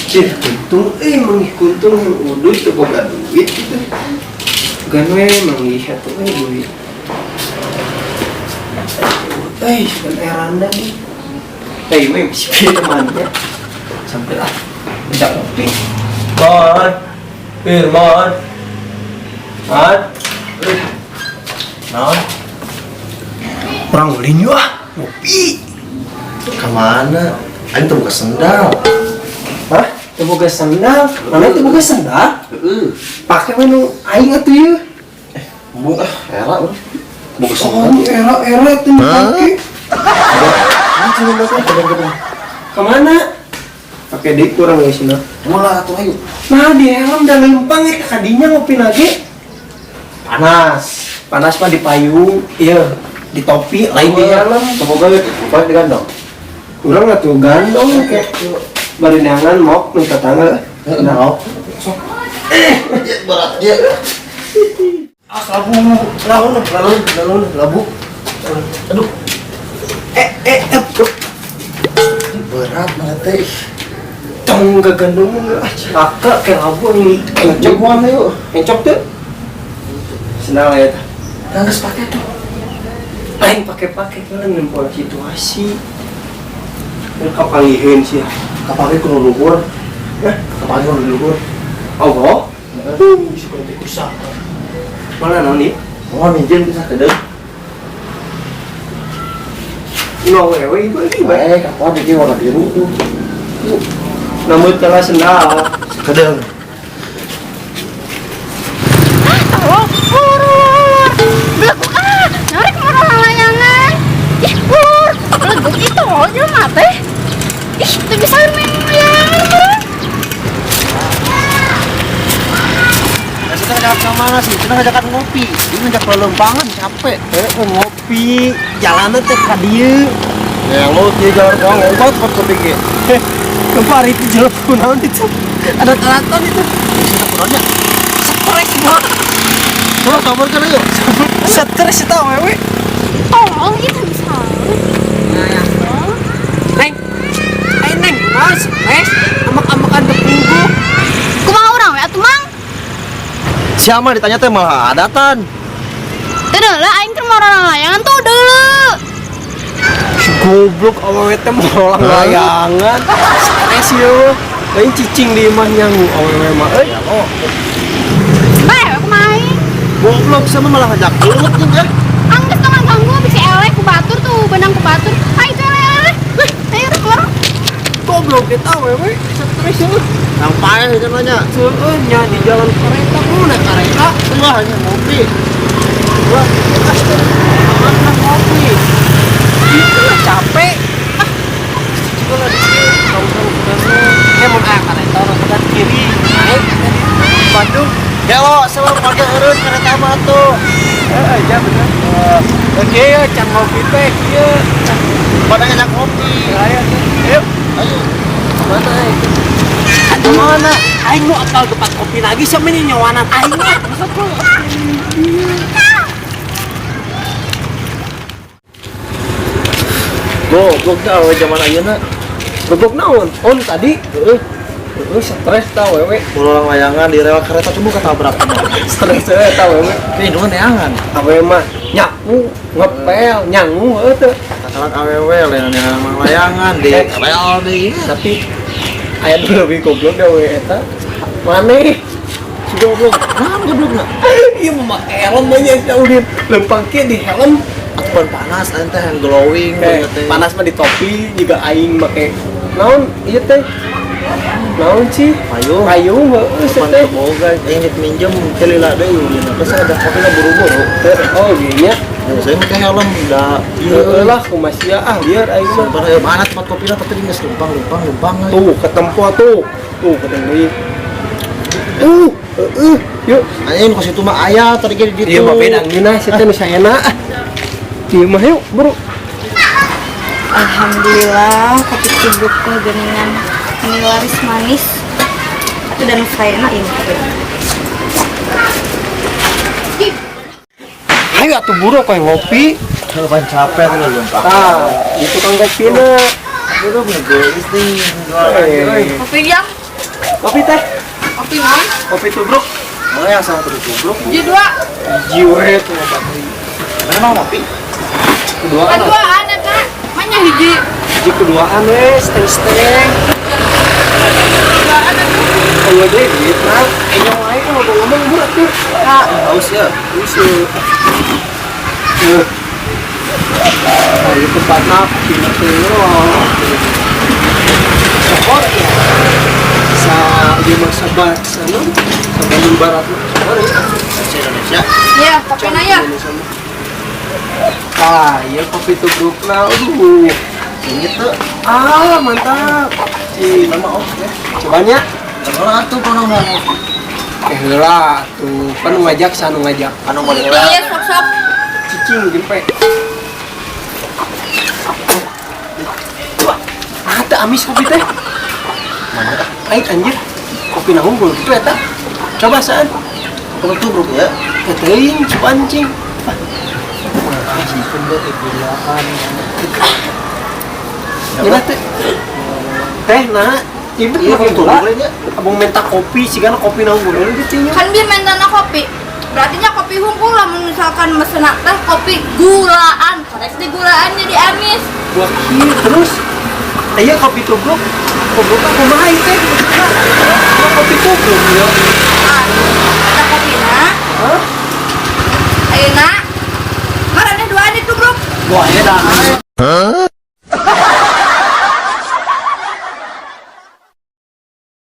Kuntung kuntung udut tuh boga duit gitu. Gan we mangih atuh duit. Kan eranda nih. We bisa temannya. Sampai lah. Tidak kopi. Man. Firman. Man. Naon? Orang ulin yuk ngopi. Kemana? Aing tuh buka sendal. Hah? Tuh boga sendal? Mana tuh boga sendal? Pakai menu aing atuh yeuh. Era bro. Buka Oh, sendal. era tuh pakai. Kemana? Pakai deui kurang geus na. Mulai atuh ayo. Nah, di helm dan lempang ya kadinya ngopi lagi. Panas mah di payung, iya, di topi, lain di helm. Semoga paling digandong. Urang atuh gandong kayak barendangan mok nu tetangga. Mau. Berat dia. Labu. Aduh. Berat mana teh. Tong gagandong kakak kayak labu ini encok Coba yuk. encok tuh senang ya tah Jangan pakai tuh. lain pakai kan nempel situasi ini kapangiheun sih ya Kapalnya kuno luhur. Kapalnya kuno luhur. Allah Bisa ganti kusak. mana noni Oh, minjem bisa kedeng. no wewe ibu Baik, kapal bikin warna biru tuh. namun telah sendal Kedeng. Narik marah layangan. Ih, pur. Legok itu aja mate. Ih, tuh bisa main layangan. Kita ngajak kemana sih? Kita ngajak ngopi. Ini ngajak pelempangan capek. ngopi jalanan teh ka dieu Ya lu di jalan doang obat buat kopi ge. kemarin itu jalan kunaon itu ada taraton itu Kita kurangnya. stres banget Kurang sabar kan ayo. stres itu wewe Oh, itu bisa. neng neng mas amak-amakan tepunggu Kumaha urang we atuh mang? Siapa ditanya teh malah adatan. Teu lah aing teh marah layangan tuh deuleu. si goblok awewe teh molang layangan stres yo lain cicing di imah nyangu awewe mah Bae kumaha aing? Goblok sama malah ngajak gelut kan. Angges tong ganggu bisa elek ku batur tuh, benang ku batur. Ai teh elek. Ayo keluar. goblok kita awewe stres yo Sampai itu nanya. seueuh nya di jalan kereta ku naik kereta Wah, hanya ngopi. wah anak ngopi itu lah capek juga lah di sini tahu-tahu benar mau kereta orang kanan kiri naik Bandung Ya lo selalu pakai urut kereta mah tuh. aja bener oke ya can ngopi teh iya Pada ngajak ngopi. ayo Ayo. mana itu mana aing nu apal tempat kopi lagi sama ini nyawanan aing mah Goblok dah we zaman ayeuna. goblok naon on tadi stres tau wewe Pulang layangan di rel kereta coba ketabrak mah. stres tau wewe Ini dulu neangan. awewe mah nyapu ngepel nyangu teu Katakan awewe layangan layangan di rel deui. tapi aya nu lebih goblok da we eta maneh Si goblok. Naon goblokna? ieu mah helm banyak udin lempang ke di helm Atuh panas ente yang glowing panas mah di topi juga aing make naon ieu teh naon sih Payung. payung heeh Pan teh boga ingin minjem kelila deui ulina. Terus ada kopinya buru-buru. oh gini ya Saya pakai helm udah heeh lah kumasia biar aing mah sebenarnya mana tempat kopinya tapi ini geus lumpang. tuh ketempo tuh ketemu yuk Anjing kos itu mah aya tadi ge di ditu. iya mah beda ngina sih teh nu saena ieu mah yuk bro Alhamdulillah kopi cibuk teh geuningan ini laris manis. Itu dan saya enak ini. ayo atuh buru koe ngopi Kan capek tuh lumpang. tah itu kang kopi na Itu bener geus nih. Eh. Kopi yang Kopi teh. Kopi non. Kopi tubruk. Oh yang sama tubruk. Ji dua. Jiwet tuh bapak. Mana mau ngopi? Keduaan. Keduaan eta. Manya hiji. Hiji keduaan steng. Keduaan eta. Kalau deh gitu, nah, yang lain kan ngomong buat tuh. Haus ya. Usul. Ayo tempat napi nanti Sokor ya. Sa di masa sana, sa Bandung Barat Sokor ya. Versi Indonesia. Iya, kopi na ya. Iya kopi tubruk nah, aduh. Ini tuh. Mantap. Nama om ya. Cobanya. Kalau tuh kalau mau ngopi. Lah, tuh kan ngajak sanu ngajak. Anu boleh Iya, sok-sok. Cicing gempe. Ada amis kopi teh. Aing anjir. Kopi na unggul gitu eta. Coba saan. Kalau tubruk ya. Teuing pancing. Makasih pun teh gulaan. Gimana teh? Teh nah, ibu Iya, makin gitu gula. boleh ya. Abang minta kopi, sih kan kopi na unggul gitu nya. Kan dia mentana kopi. Berarti nya kopi hungkul lah misalkan mesen teh kopi gulaan. Koreksi di gulaan jadi amis. Gua kira terus. Iya kopi tubruk. Tubruk aku main teh. Kopi tubruk ya. Ada kopi na. Hah? Ayeuna. Marane dua di tubruk. Wah, ya dah.